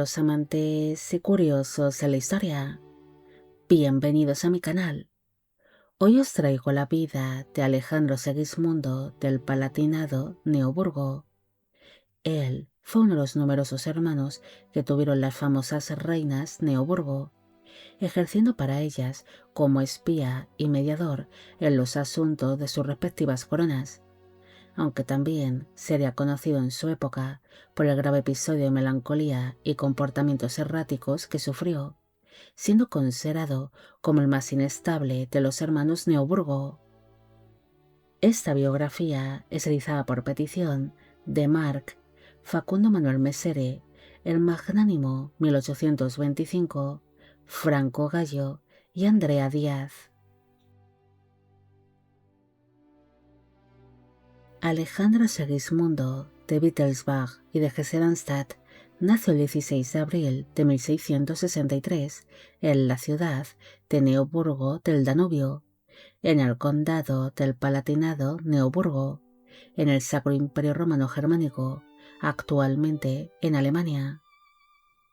los amantes y curiosos de la historia. Bienvenidos a mi canal. Hoy os traigo la vida de Alejandro Segismundo del Palatinado-Neoburgo. Él fue uno de los numerosos hermanos que tuvieron las famosas reinas Neoburgo, ejerciendo para ellas como espía y mediador en los asuntos de sus respectivas coronas, aunque también sería conocido en su época por el grave episodio de melancolía y comportamientos erráticos que sufrió, siendo considerado como el más inestable de los hermanos Neoburgo. Esta biografía es realizada por petición de Marc Facundo Manuel Mesere, el Magnánimo 1825, Franco Gallo y Andrea Díaz. Alejandro Segismundo de Wittelsbach y de Hesse-Darmstadt nació el 16 de abril de 1663 en la ciudad de Neoburgo del Danubio, en el condado del Palatinado-Neoburgo, en el Sacro Imperio Romano Germánico, actualmente en Alemania.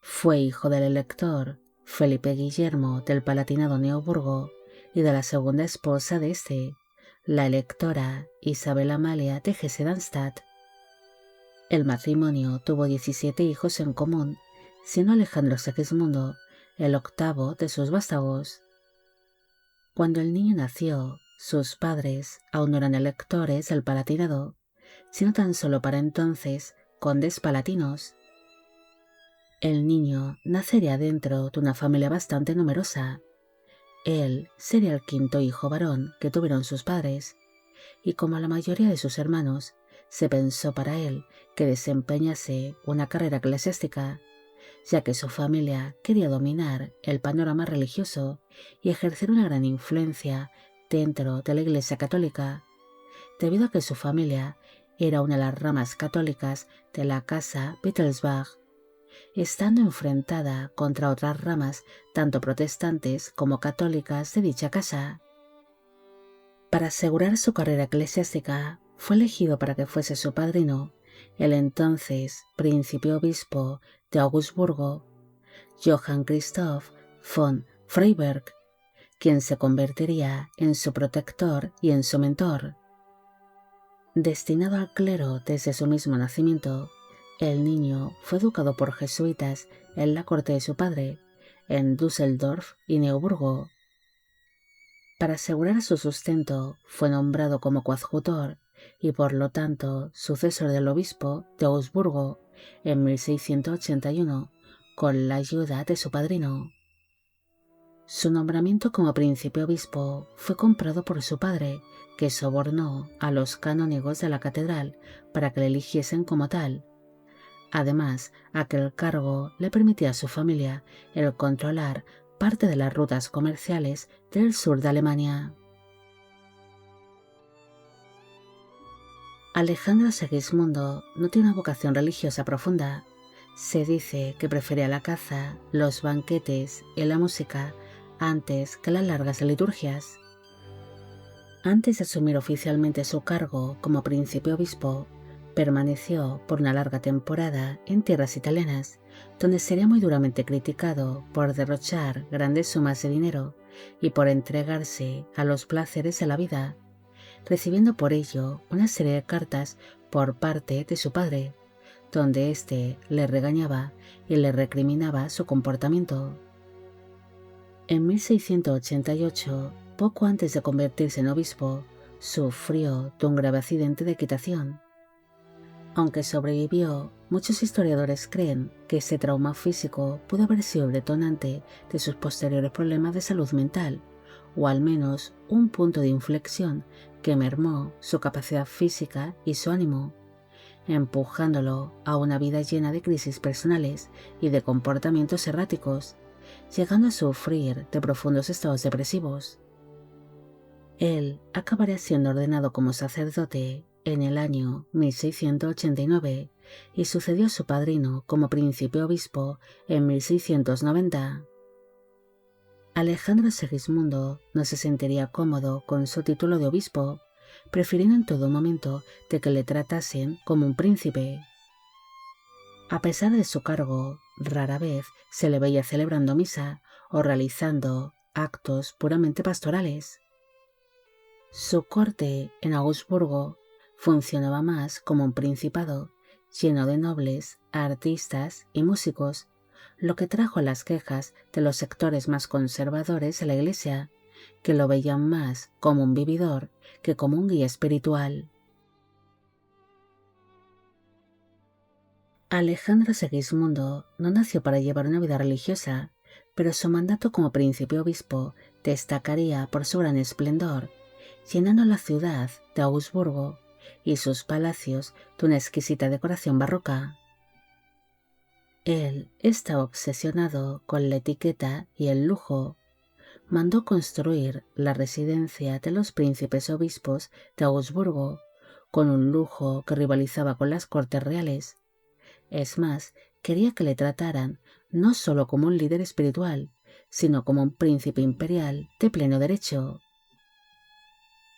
Fue hijo del elector Felipe Guillermo del Palatinado-Neoburgo y de la segunda esposa de este, la electora Isabel Amalia de Hesse-Darmstadt. El matrimonio tuvo 17 hijos en común, siendo Alejandro Segismundo el octavo de sus vástagos. Cuando el niño nació, sus padres aún no eran electores del Palatinado, sino tan solo para entonces condes palatinos. El niño nacería dentro de una familia bastante numerosa. Él sería el quinto hijo varón que tuvieron sus padres, y como la mayoría de sus hermanos, se pensó para él que desempeñase una carrera eclesiástica, ya que su familia quería dominar el panorama religioso y ejercer una gran influencia dentro de la Iglesia Católica, debido a que su familia era una de las ramas católicas de la casa Wittelsbach, estando enfrentada contra otras ramas tanto protestantes como católicas de dicha casa. Para asegurar su carrera eclesiástica, fue elegido para que fuese su padrino el entonces príncipe obispo de Augsburgo, Johann Christoph von Freiberg, quien se convertiría en su protector y en su mentor. Destinado al clero desde su mismo nacimiento, el niño fue educado por jesuitas en la corte de su padre, en Düsseldorf y Neoburgo. Para asegurar su sustento, fue nombrado como coadjutor y por lo tanto sucesor del obispo de Augsburgo en 1681, con la ayuda de su padrino. Su nombramiento como príncipe obispo fue comprado por su padre, que sobornó a los canónigos de la catedral para que le eligiesen como tal. Además, aquel cargo le permitía a su familia el controlar parte de las rutas comerciales del sur de Alemania. Alejandro Segismundo no tiene una vocación religiosa profunda. Se dice que prefería la caza, los banquetes y la música antes que las largas liturgias. Antes de asumir oficialmente su cargo como príncipe obispo, permaneció por una larga temporada en tierras italianas, donde sería muy duramente criticado por derrochar grandes sumas de dinero y por entregarse a los placeres de la vida, recibiendo por ello una serie de cartas por parte de su padre, donde éste le regañaba y le recriminaba su comportamiento. En 1688, poco antes de convertirse en obispo, sufrió de un grave accidente de equitación. Aunque sobrevivió, muchos historiadores creen que ese trauma físico pudo haber sido el detonante de sus posteriores problemas de salud mental, o al menos un punto de inflexión que mermó su capacidad física y su ánimo, empujándolo a una vida llena de crisis personales y de comportamientos erráticos, llegando a sufrir de profundos estados depresivos. Él acabaría siendo ordenado como sacerdote en el año 1689 y sucedió a su padrino como príncipe obispo en 1690. Alejandro Segismundo no se sentiría cómodo con su título de obispo, prefiriendo en todo momento de que le tratasen como un príncipe. A pesar de su cargo, rara vez se le veía celebrando misa o realizando actos puramente pastorales. Su corte en Augsburgo funcionaba más como un principado, lleno de nobles, artistas y músicos, lo que trajo las quejas de los sectores más conservadores de la Iglesia, que lo veían más como un vividor que como un guía espiritual. Alejandro Segismundo no nació para llevar una vida religiosa, pero su mandato como príncipe obispo destacaría por su gran esplendor, llenando la ciudad de Augsburgo y sus palacios de una exquisita decoración barroca. Él estaba obsesionado con la etiqueta y el lujo. Mandó construir la residencia de los príncipes obispos de Augsburgo, con un lujo que rivalizaba con las cortes reales. Es más, quería que le trataran no solo como un líder espiritual, sino como un príncipe imperial de pleno derecho.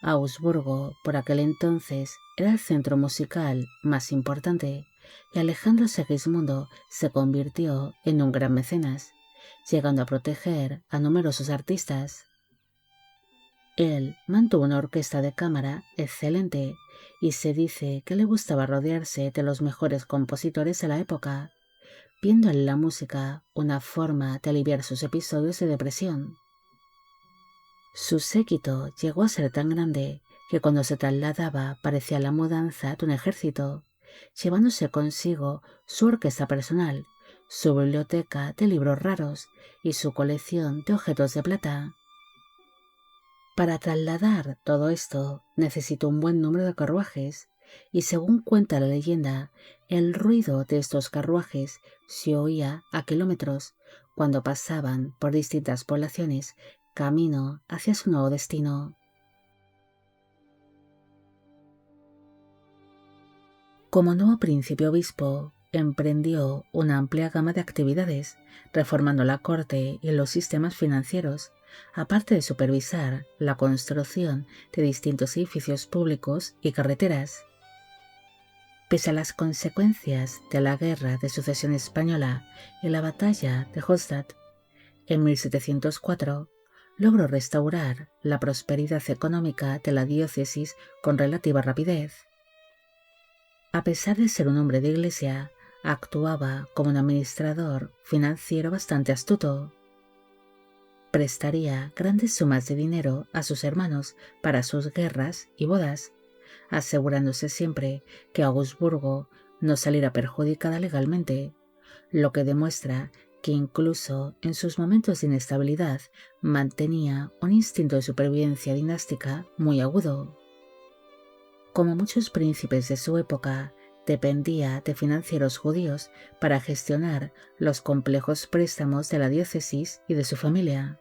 Augsburgo, por aquel entonces, era el centro musical más importante, y Alejandro Segismundo se convirtió en un gran mecenas, llegando a proteger a numerosos artistas. Él mantuvo una orquesta de cámara excelente y se dice que le gustaba rodearse de los mejores compositores de la época, viendo en la música una forma de aliviar sus episodios de depresión. Su séquito llegó a ser tan grande que cuando se trasladaba parecía la mudanza de un ejército, llevándose consigo su orquesta personal, su biblioteca de libros raros y su colección de objetos de plata. Para trasladar todo esto necesitó un buen número de carruajes, y según cuenta la leyenda, el ruido de estos carruajes se oía a kilómetros cuando pasaban por distintas poblaciones camino hacia su nuevo destino. Como nuevo príncipe obispo, emprendió una amplia gama de actividades, reformando la corte y los sistemas financieros, aparte de supervisar la construcción de distintos edificios públicos y carreteras. Pese a las consecuencias de la Guerra de Sucesión Española y la Batalla de Hochstadt, en 1704, logró restaurar la prosperidad económica de la diócesis con relativa rapidez. A pesar de ser un hombre de iglesia, actuaba como un administrador financiero bastante astuto. Prestaría grandes sumas de dinero a sus hermanos para sus guerras y bodas, asegurándose siempre que Augsburgo no saliera perjudicada legalmente, lo que demuestra que incluso en sus momentos de inestabilidad mantenía un instinto de supervivencia dinástica muy agudo. Como muchos príncipes de su época, dependía de financieros judíos para gestionar los complejos préstamos de la diócesis y de su familia.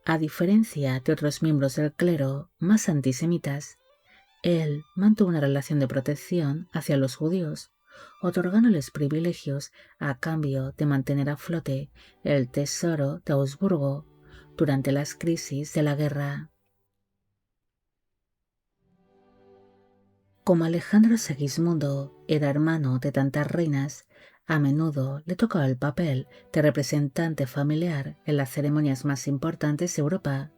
A diferencia de otros miembros del clero más antisemitas, él mantuvo una relación de protección hacia los judíos, otorgándoles privilegios a cambio de mantener a flote el tesoro de Augsburgo durante las crisis de la guerra. Como Alejandro Segismundo era hermano de tantas reinas, a menudo le tocaba el papel de representante familiar en las ceremonias más importantes de Europa,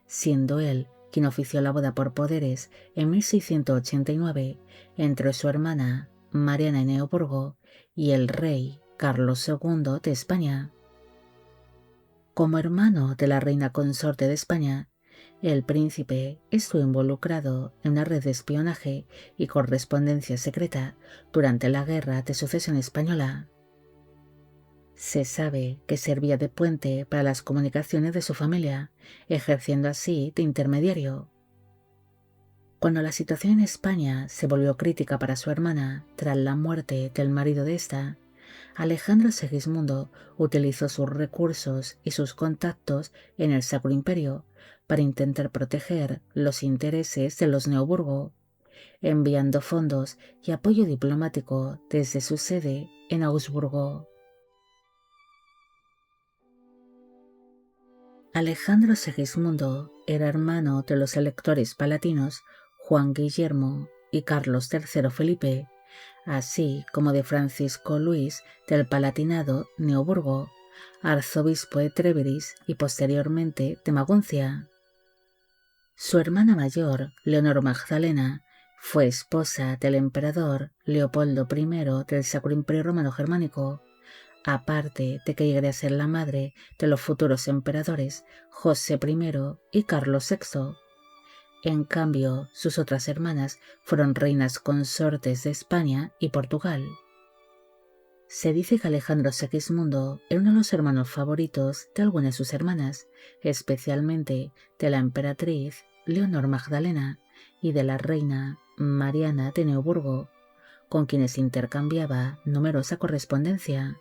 siendo él quien ofició la boda por poderes en 1689 entre su hermana Mariana de Neoburgo y el rey Carlos II de España. Como hermano de la reina consorte de España, el príncipe estuvo involucrado en una red de espionaje y correspondencia secreta durante la Guerra de Sucesión Española. Se sabe que servía de puente para las comunicaciones de su familia, ejerciendo así de intermediario. Cuando la situación en España se volvió crítica para su hermana tras la muerte del marido de esta, Alejandro Segismundo utilizó sus recursos y sus contactos en el Sacro Imperio para intentar proteger los intereses de los Neoburgo, enviando fondos y apoyo diplomático desde su sede en Augsburgo. Alejandro Segismundo era hermano de los electores palatinos Juan Guillermo y Carlos III Felipe, así como de Francisco Luis del Palatinado-Neoburgo, arzobispo de Trébris y posteriormente de Maguncia. Su hermana mayor, Leonor Magdalena, fue esposa del emperador Leopoldo I del Sacro Imperio Romano Germánico, aparte de que llegaría a ser la madre de los futuros emperadores José I y Carlos VI. En cambio, sus otras hermanas fueron reinas consortes de España y Portugal. Se dice que Alejandro Segismundo era uno de los hermanos favoritos de algunas de sus hermanas, especialmente de la emperatriz Leonor Magdalena y de la reina Mariana de Neoburgo, con quienes intercambiaba numerosa correspondencia.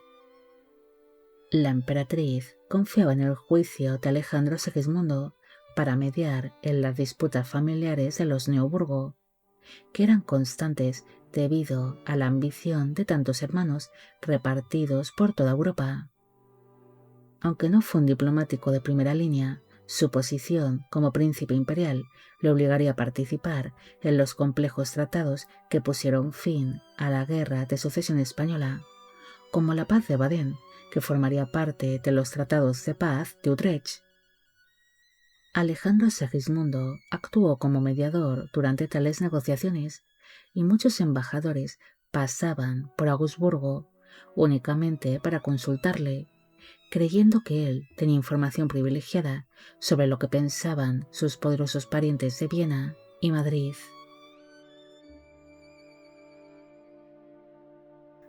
La emperatriz confiaba en el juicio de Alejandro Segismundo para mediar en las disputas familiares de los Neoburgo, que eran constantes debido a la ambición de tantos hermanos repartidos por toda Europa. Aunque no fue un diplomático de primera línea, su posición como príncipe imperial le obligaría a participar en los complejos tratados que pusieron fin a la Guerra de Sucesión Española, como la Paz de Baden, que formaría parte de los Tratados de Paz de Utrecht. Alejandro Segismundo actuó como mediador durante tales negociaciones y muchos embajadores pasaban por Augsburgo únicamente para consultarle, creyendo que él tenía información privilegiada sobre lo que pensaban sus poderosos parientes de Viena y Madrid.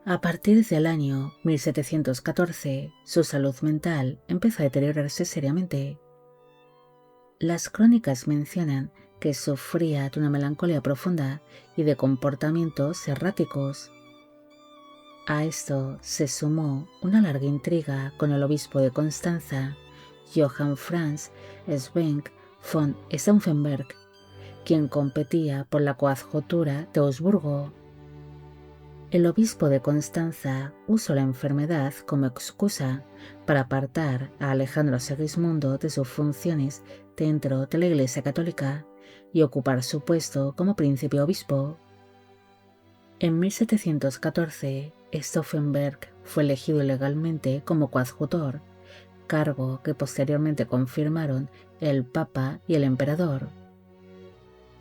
A partir del año 1714, su salud mental empezó a deteriorarse seriamente. Las crónicas mencionan que sufría de una melancolía profunda y de comportamientos erráticos. A esto se sumó una larga intriga con el obispo de Constanza, Johann Franz Schwenk von Stauffenberg, quien competía por la coadjutura de Augsburgo. El obispo de Constanza usó la enfermedad como excusa para apartar a Alejandro Segismundo de sus funciones dentro de la Iglesia Católica y ocupar su puesto como príncipe obispo. En 1714, Stauffenberg fue elegido ilegalmente como coadjutor, cargo que posteriormente confirmaron el Papa y el Emperador.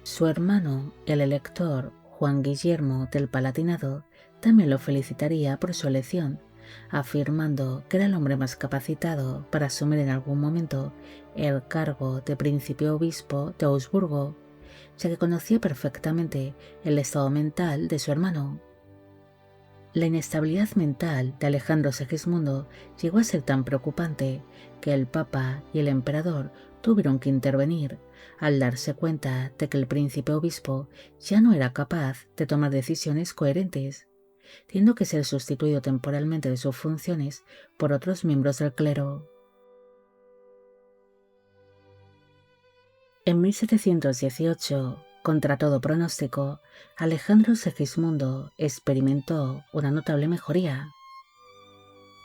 Su hermano, el elector Juan Guillermo del Palatinado, también lo felicitaría por su elección, afirmando que era el hombre más capacitado para asumir en algún momento el cargo de príncipe obispo de Augsburgo, ya que conocía perfectamente el estado mental de su hermano. La inestabilidad mental de Alejandro Segismundo llegó a ser tan preocupante que el Papa y el Emperador tuvieron que intervenir al darse cuenta de que el príncipe obispo ya no era capaz de tomar decisiones coherentes, teniendo que ser sustituido temporalmente de sus funciones por otros miembros del clero. En 1718, contra todo pronóstico, Alejandro Segismundo experimentó una notable mejoría.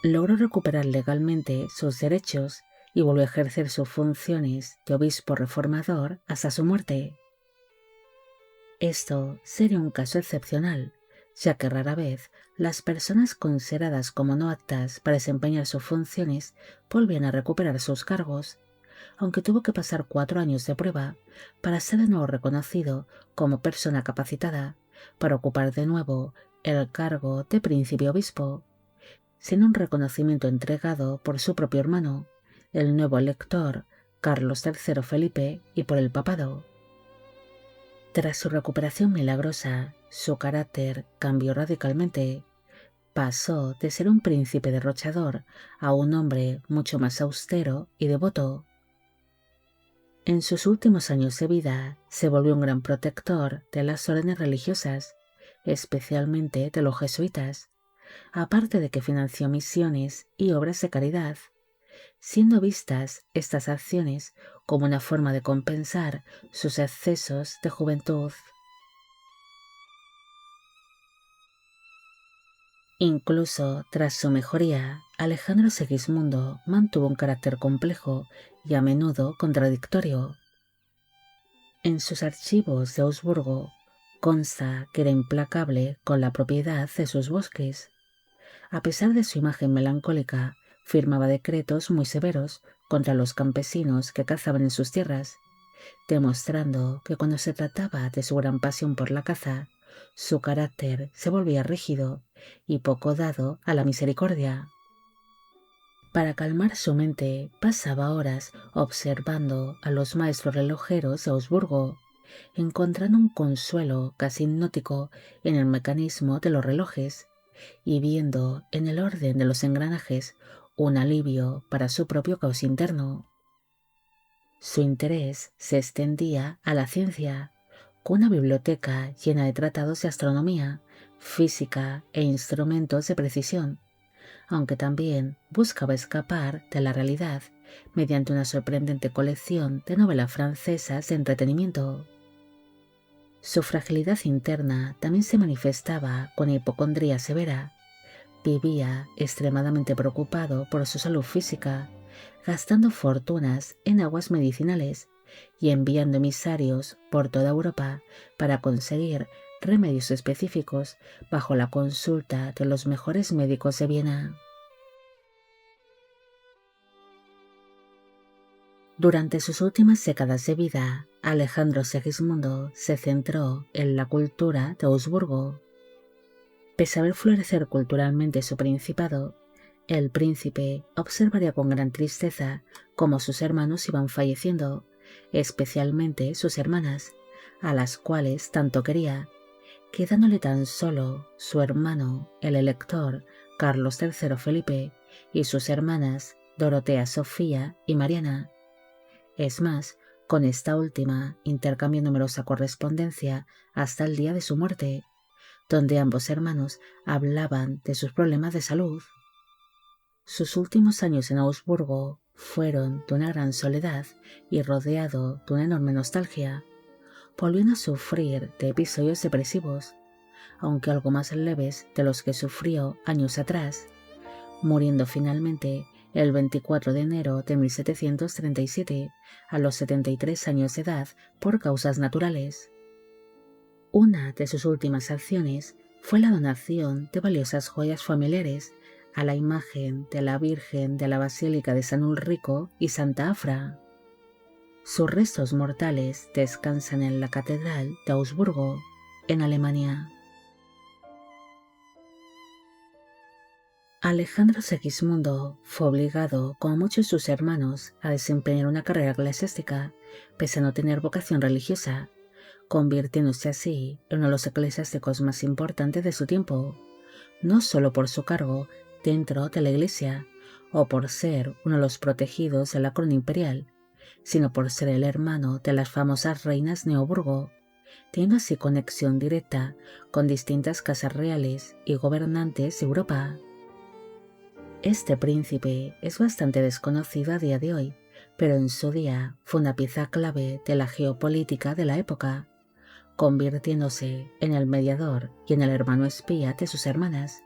Logró recuperar legalmente sus derechos y volvió a ejercer sus funciones de obispo reformador hasta su muerte. Esto sería un caso excepcional, ya que rara vez las personas consideradas como no aptas para desempeñar sus funciones volvían a recuperar sus cargos, aunque tuvo que pasar 4 años de prueba para ser de nuevo reconocido como persona capacitada para ocupar de nuevo el cargo de príncipe obispo, siendo un reconocimiento entregado por su propio hermano, el nuevo elector Carlos III Felipe, y por el papado. Tras su recuperación milagrosa, su carácter cambió radicalmente. Pasó de ser un príncipe derrochador a un hombre mucho más austero y devoto. En sus últimos años de vida se volvió un gran protector de las órdenes religiosas, especialmente de los jesuitas, aparte de que financió misiones y obras de caridad, siendo vistas estas acciones como una forma de compensar sus excesos de juventud. Incluso tras su mejoría, Alejandro Segismundo mantuvo un carácter complejo y a menudo contradictorio. En sus archivos de Augsburgo Consta que era implacable con la propiedad de sus bosques. A pesar de su imagen melancólica, firmaba decretos muy severos contra los campesinos que cazaban en sus tierras, demostrando que cuando se trataba de su gran pasión por la caza, su carácter se volvía rígido y poco dado a la misericordia. Para calmar su mente, pasaba horas observando a los maestros relojeros de Augsburgo, encontrando un consuelo casi hipnótico en el mecanismo de los relojes y viendo en el orden de los engranajes un alivio para su propio caos interno. Su interés se extendía a la ciencia, con una biblioteca llena de tratados de astronomía, física e instrumentos de precisión, aunque también buscaba escapar de la realidad mediante una sorprendente colección de novelas francesas de entretenimiento. Su fragilidad interna también se manifestaba con hipocondría severa. Vivía extremadamente preocupado por su salud física, gastando fortunas en aguas medicinales y enviando emisarios por toda Europa para conseguir remedios específicos bajo la consulta de los mejores médicos de Viena. Durante sus últimas décadas de vida, Alejandro Segismundo se centró en la cultura de Augsburgo. Pese a ver florecer culturalmente su principado, el príncipe observaría con gran tristeza cómo sus hermanos iban falleciendo, especialmente sus hermanas, a las cuales tanto quería, quedándole tan solo su hermano, el elector Carlos III Felipe, y sus hermanas Dorotea Sofía y Mariana. Es más, con esta última intercambió numerosa correspondencia hasta el día de su muerte, donde ambos hermanos hablaban de sus problemas de salud. Sus últimos años en Augsburgo fueron de una gran soledad y rodeado de una enorme nostalgia, volviendo a sufrir de episodios depresivos, aunque algo más leves de los que sufrió años atrás, muriendo finalmente el 24 de enero de 1737 a los 73 años de edad por causas naturales. Una de sus últimas acciones fue la donación de valiosas joyas familiares a la imagen de la Virgen de la Basílica de San Ulrico y Santa Afra. Sus restos mortales descansan en la Catedral de Augsburgo, en Alemania. Alejandro Segismundo fue obligado, como muchos de sus hermanos, a desempeñar una carrera eclesiástica, pese a no tener vocación religiosa, convirtiéndose así en uno de los eclesiásticos más importantes de su tiempo, no solo por su cargo dentro de la Iglesia o por ser uno de los protegidos de la corona imperial, sino por ser el hermano de las famosas reinas Neoburgo, teniendo así conexión directa con distintas casas reales y gobernantes de Europa. Este príncipe es bastante desconocido a día de hoy, pero en su día fue una pieza clave de la geopolítica de la época, convirtiéndose en el mediador y en el hermano espía de sus hermanas,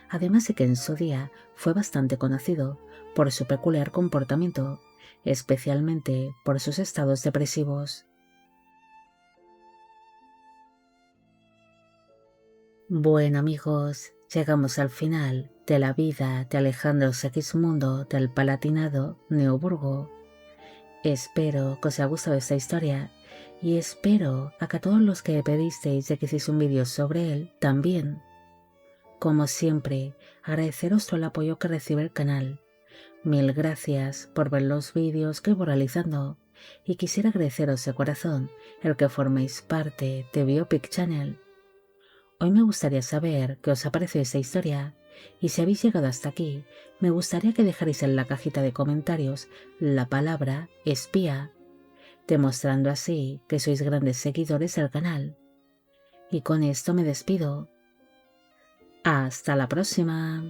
además de que en su día fue bastante conocido por su peculiar comportamiento, especialmente por sus estados depresivos. Bueno amigos, llegamos al final de la vida de Alejandro Segismundo del Palatinado Neoburgo. Espero que os haya gustado esta historia y espero a que a todos los que pedisteis de que hiciese un vídeo sobre él también. Como siempre, agradeceros todo el apoyo que recibe el canal. Mil gracias por ver los vídeos que voy realizando y quisiera agradeceros de corazón el que forméis parte de Biopic Channel. Hoy me gustaría saber qué os ha parecido esta historia y si habéis llegado hasta aquí, me gustaría que dejarais en la cajita de comentarios la palabra espía, demostrando así que sois grandes seguidores del canal. Y con esto me despido. ¡Hasta la próxima!